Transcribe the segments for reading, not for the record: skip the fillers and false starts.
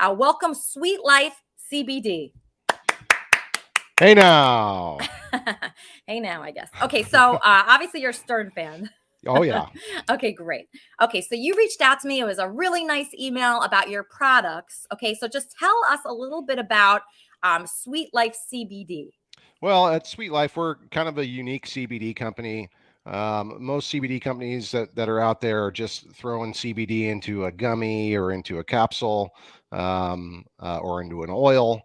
Welcome, Sweet Life CBD. Hey now. Hey now, I guess. Okay, so obviously you're a Stern fan. Oh yeah. Okay, great. Okay, so you reached out to me. It was a really nice email about your products. Okay, so just tell us a little bit about Sweet Life CBD. Well, at Sweet Life, we're kind of a unique CBD company. Most CBD companies that are out there are just throwing CBD into a gummy or into a capsule or into an oil.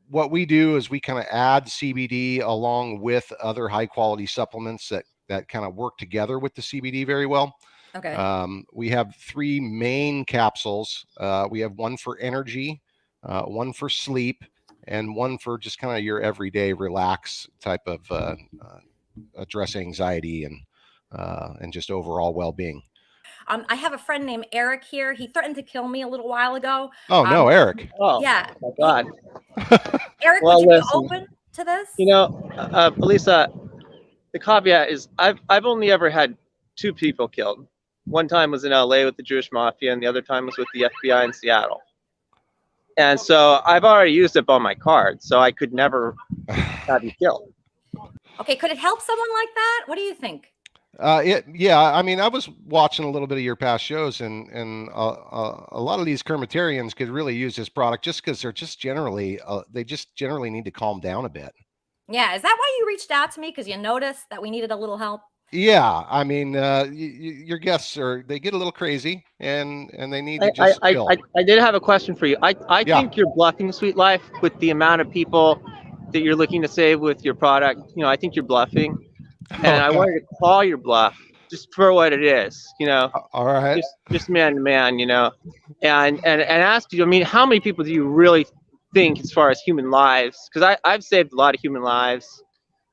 What we do is we kind of add CBD along with other high quality supplements that kind of work together with the CBD very well. Okay. We have three main capsules. We have one for energy, one for sleep, and one for just kind of your everyday relax type of address anxiety and just overall well-being. I have a friend named Eric here. He threatened to kill me a little while ago. Oh no, Eric. Oh, Yeah. my God. Eric, Well, would you be listen, open to this? Elisa, the caveat is I've only ever had two people killed. One time was in LA with the Jewish mafia, and the other time was with the FBI in Seattle. And so I've already used up all my cards, so I could never have you killed. Okay, could it help someone like that? What do you think? Yeah. I mean, I was watching a little bit of your past shows, and a lot of these Kermitarians could really use this product just because they're just generally they just generally need to calm down a bit. Yeah, is that why you reached out to me? Because you noticed that we needed a little help? Yeah, I mean, your guests they get a little crazy, and they need to I, just I, chill. I did have a question for you. I Yeah. think you're bluffing, Sweet Life, with the amount of people that you're looking to save with your product. I think you're bluffing, and I wanted to call your bluff just for what it is. All right. Just man to man, and ask you. I mean, how many people do you really think, as far as human lives? Because I've saved a lot of human lives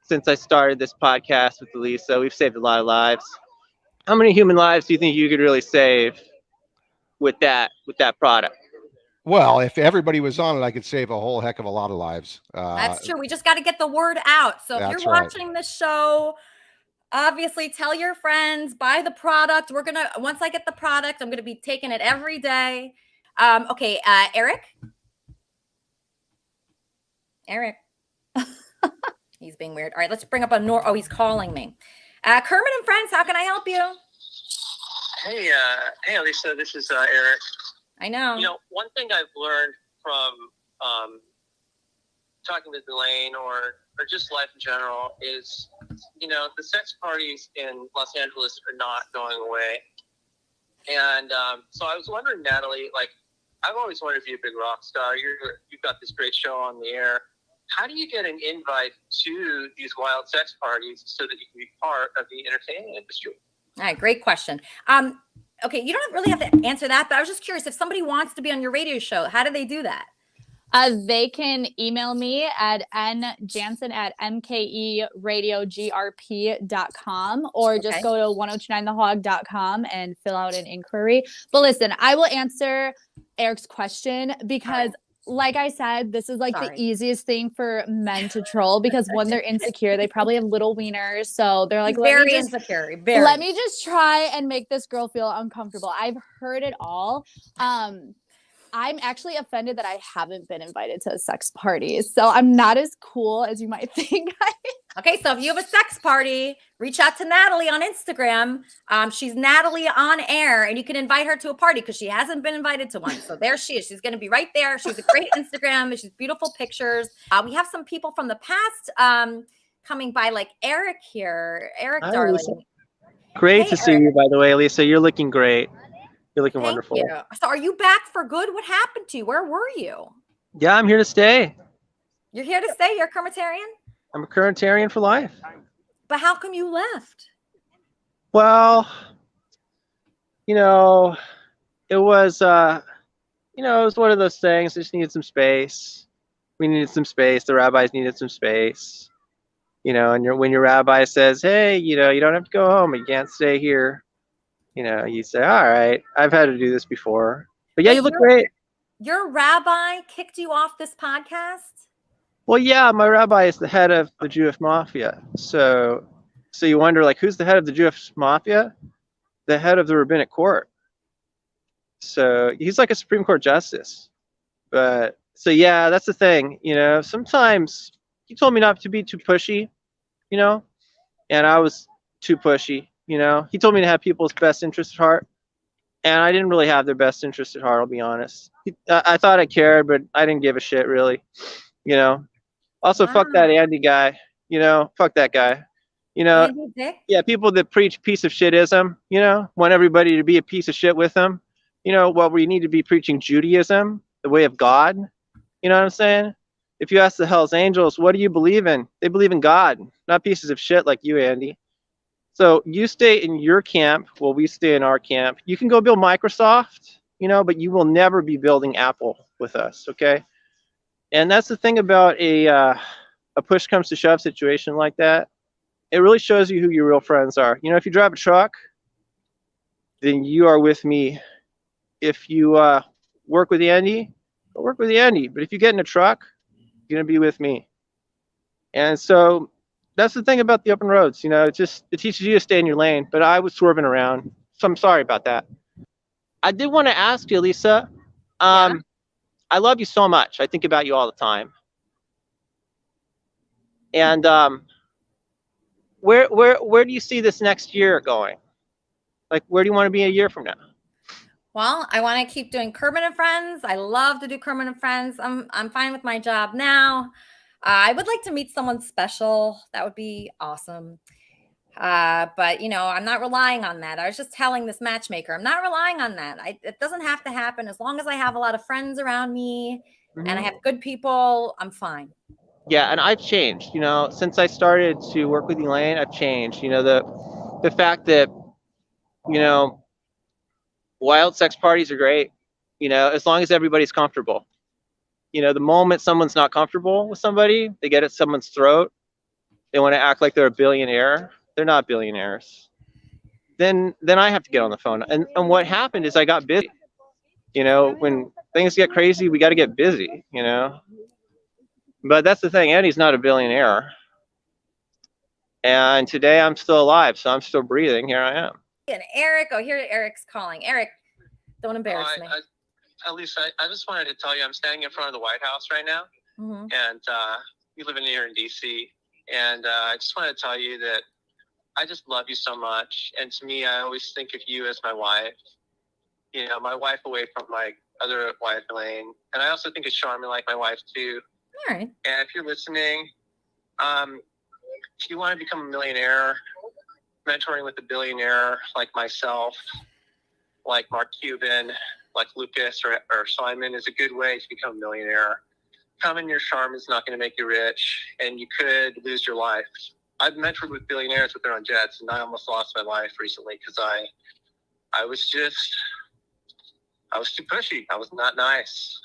since I started this podcast with Elisa. We've saved a lot of lives. How many human lives do you think you could really save with that product? Well, if everybody was on it, I could save a whole heck of a lot of lives. That's true. We just got to get the word out. So if you're watching this show, obviously tell your friends, buy the product. Once I get the product, I'm gonna be taking it every day. Okay, Eric. He's being weird. All right, let's bring up oh, he's calling me. Kermit and Friends, how can I help you? Hey, Elisa, this is Eric. I know. One thing I've learned from talking with Elaine or just life in general is, the sex parties in Los Angeles are not going away. And so I was wondering, Natalie, I've always wanted to be a big rock star. You've got this great show on the air. How do you get an invite to these wild sex parties so that you can be part of the entertainment industry? All right, great question. Okay, you don't really have to answer that, but I was just curious, if somebody wants to be on your radio show, how do they do that? They can email me at njansen@mkeradiogrp.com or just go to 1029thehog.com and fill out an inquiry. But listen, I will answer Eric's question because like I said, this is the easiest thing for men to troll because when they're insecure, they probably have little wieners. So they're like, very insecure. Let me just try and make this girl feel uncomfortable. I've heard it all. I'm actually offended that I haven't been invited to sex parties. So I'm not as cool as you might think. Okay, so if you have a sex party, reach out to Natalie on Instagram. She's Natalie on air, and you can invite her to a party because she hasn't been invited to one. So there she is. She's going to be right there. She's a great Instagram. She's beautiful pictures. We have some people from the past coming by, like Eric here. Eric, Hi, darling. Lisa. Great to see you, by the way, Lisa. You're looking great. You're looking wonderful. Thank you. So are you back for good? What happened to you? Where were you? Yeah, I'm here to stay. You're here to stay? You're a Kermitarian? I'm a Kermitarian for life. But how come you left? Well, it was, it was one of those things. I just needed some space. We needed some space. The rabbis needed some space. And when your rabbi says, hey, you don't have to go home. You can't stay here. You say, all right, I've had to do this before. But yeah, you look great. Your rabbi kicked you off this podcast? Well, yeah, my rabbi is the head of the Jewish mafia. So you wonder, who's the head of the Jewish mafia? The head of the rabbinic court. So he's like a Supreme Court justice. But so yeah, that's the thing. You know, sometimes he told me not to be too pushy, you know, and I was too pushy. You know, he told me to have people's best interest at heart, and I didn't really have their best interest at heart. I'll be honest. I thought I cared, but I didn't give a shit really. You know. Also, fuck that Andy guy. You know, fuck that guy. You know, Andy Dick? yeah, people that preach piece of shitism, you know, want everybody to be a piece of shit with them. You know, well, we need to be preaching Judaism, the way of God. You know what I'm saying? If you ask the Hells Angels, what do you believe in? They believe in God, not pieces of shit like you, Andy. So you stay in your camp while we stay in our camp. You can go build Microsoft, you know, but you will never be building Apple with us, okay? And that's the thing about a push comes to shove situation like that. It really shows you who your real friends are. You know, if you drive a truck, then you are with me. If you work with Andy, work with Andy. But if you get in a truck, you're gonna be with me. And so that's the thing about the open roads. You know, it teaches you to stay in your lane. But I was swerving around, so I'm sorry about that. I did want to ask you, Lisa. Yeah. I love you so much. I think about you all the time. And where do you see this next year going? Like, where do you want to be a year from now? Well, I want to keep doing Kermit and Friends. I love to do Kermit and Friends. I'm fine with my job now. I would like to meet someone special. That would be awesome. But you know, I'm not relying on that. I was just telling this matchmaker, I'm not relying on that. It doesn't have to happen. As long as I have a lot of friends around me and I have good people, I'm fine. Yeah, and I've changed. You know, since I started to work with Elaine, I've changed. You know, the fact that, you know, wild sex parties are great. You know, as long as everybody's comfortable. You know, the moment someone's not comfortable with somebody, they get at someone's throat. They want to act like they're a billionaire. They're not billionaires. Then I have to get on the phone. And what happened is I got busy. You know, when things get crazy, we got to get busy, you know. But that's the thing, Andy's not a billionaire. And today I'm still alive, so I'm still breathing. Here I am. And Eric, here Eric's calling. Eric, don't embarrass me. Elisa, I just wanted to tell you, I'm standing in front of the White House right now. And we live here in DC. And I just want to tell you that I just love you so much. And to me, I always think of you as my wife. You know, my wife away from my other wife, Elaine. And I also think of Charmin like my wife, too. All right. And if you're listening, if you want to become a millionaire, mentoring with a billionaire like myself, like Mark Cuban, like Lucas or Simon is a good way to become a millionaire. Coming your charm is not going to make you rich, and you could lose your life. I've mentored with billionaires with their own jets, and I almost lost my life recently because I was too pushy. I was not nice.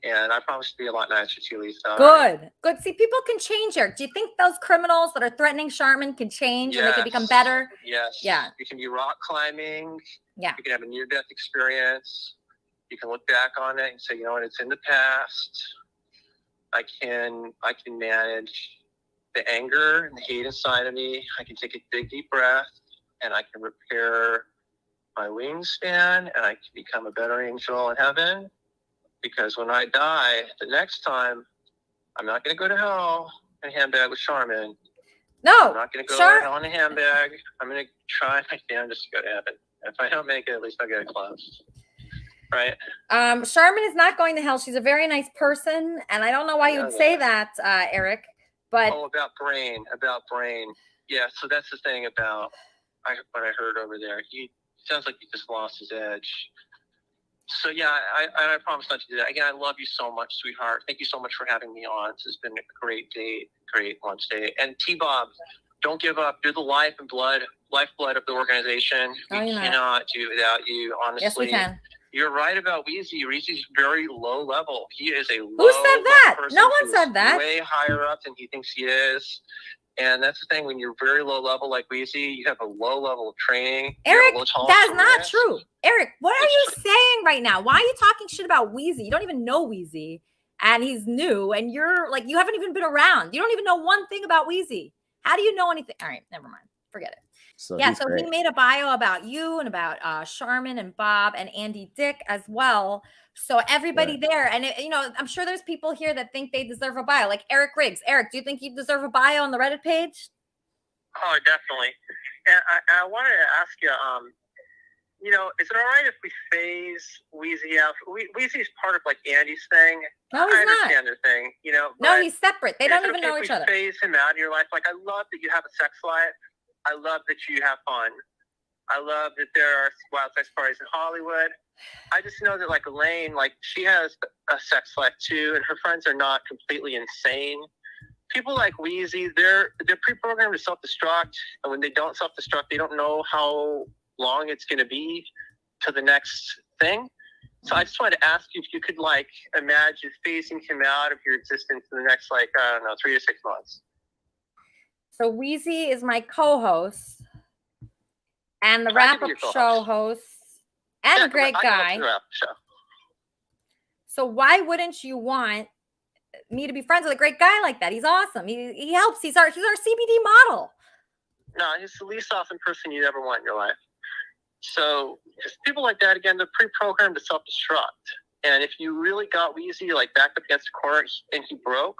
And I promise to be a lot nicer to you, Lisa. Good. See, people can change, Eric. Do you think those criminals that are threatening Charmin can change and they can become better? Yes. Yeah. You can be rock climbing. Yeah. You can have a near-death experience. You can look back on it and say, you know what, it's in the past. I can manage the anger and the hate inside of me. I can take a big, deep breath, and I can repair my wingspan, and I can become a better angel in heaven. Because when I die, the next time, I'm not going to go to hell in a handbag with Charmin. No. I'm not going to go to hell in a handbag. I'm going to try my damnedest to go to heaven. If I don't make it, at least I'll get it close. Right? Charmin is not going to hell. She's a very nice person. And I don't know why you would say that, Eric. But about brain. Yeah, so that's the thing about what I heard over there. He sounds like he just lost his edge. So yeah, I promise not to do that. Again, I love you so much, sweetheart. Thank you so much for having me on. This has been a great date, great lunch date. And T-Bob, don't give up. You're the lifeblood of the organization. We cannot do without you, honestly. Yes, we can. You're right about Wheezy. Wheezy's very low level. He is a Who said that? No one said that. Way higher up than he thinks he is. And that's the thing, when you're very low level like Wheezy, you have a low level of training. Eric, that's not true. Eric, what are you saying right now? Why are you talking shit about Wheezy? You don't even know Wheezy, and he's new, and you're like, you haven't even been around. You don't even know one thing about Wheezy. How do you know anything? All right, never mind. Forget it. So yeah, he's so great. he made a bio about you and about Charmin and Bob and Andy Dick as well. So everybody there, and you know, I'm sure there's people here that think they deserve a bio, like Eric Riggs. Eric, do you think you deserve a bio on the Reddit page? Oh, definitely. And I wanted to ask you, you know, is it all right if we phase Wheezy out? Wheezy's part of like Andy's thing. No, he's I not. understand their thing, you know. No, he's separate. They is don't it even okay know if each we other. phase him out in your life? Like, I love that you have a sex life. I love that you have fun. I love that there are wild sex parties in Hollywood. I just know that like Elaine, like she has a sex life too, and her friends are not completely insane. People like Wheezy, they're pre-programmed to self-destruct, and when they don't self-destruct, they don't know how long it's going to be to the next thing. So I just wanted to ask you if you could like imagine phasing him out of your existence in the next like, I don't know, 3 to 6 months. So Wheezy is my co-host and the I can wrap be up your show co-host. host and Yeah, a great I can guy. host the wrap show. So why wouldn't you want me to be friends with a great guy like that? He's awesome. He helps. He's our CBD model. No, he's the least often person you'd ever want in your life. So just people like that, again, they're pre-programmed to self-destruct. And if you really got Wheezy like backed up against the corner and he broke,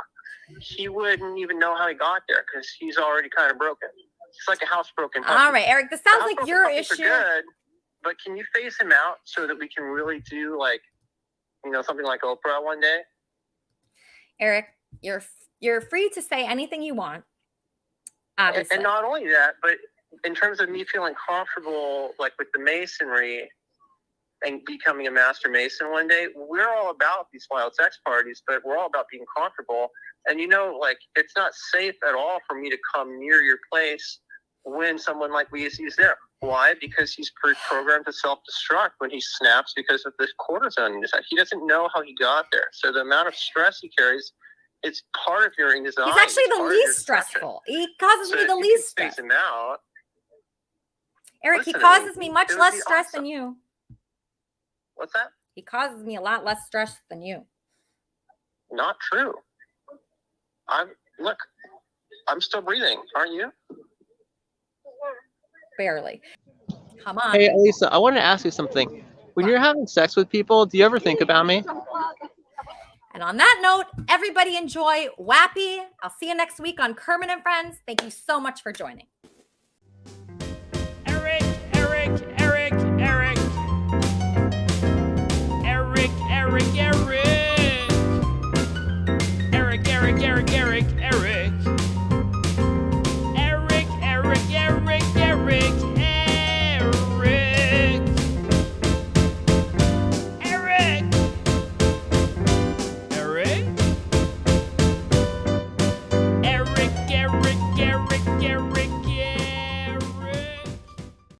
he wouldn't even know how he got there because he's already kind of broken. It's like a housebroken puppy. All right, Eric, this sounds like Housebroken your puppies are issue. good, but can you phase him out so that we can really do like, you know, something like Oprah one day? Eric, you're free to say anything you want. Obviously. And not only that, but in terms of me feeling comfortable, like with the masonry and becoming a master mason one day, we're all about these wild sex parties, but we're all about being comfortable. And you know, like it's not safe at all for me to come near your place when someone like Wheezy is there. Why? Because he's programmed to self-destruct when he snaps because of this cortisone in his head. He doesn't know how he got there. So the amount of stress he carries, it's part of your anxiety. He's actually the least stressful. He causes me the least stress. Phase him out. Eric, Listen he to causes me. me much It would less be stress awesome. than you. What's that? He causes me a lot less stress than you. Not true. I'm still breathing. Aren't you? Barely. Come on. Hey, Elisa, I wanted to ask you something. When you're having sex with people, do you ever think about me? And on that note, everybody enjoy Wappy. I'll see you next week on Kermit and Friends. Thank you so much for joining. Eric. Eric.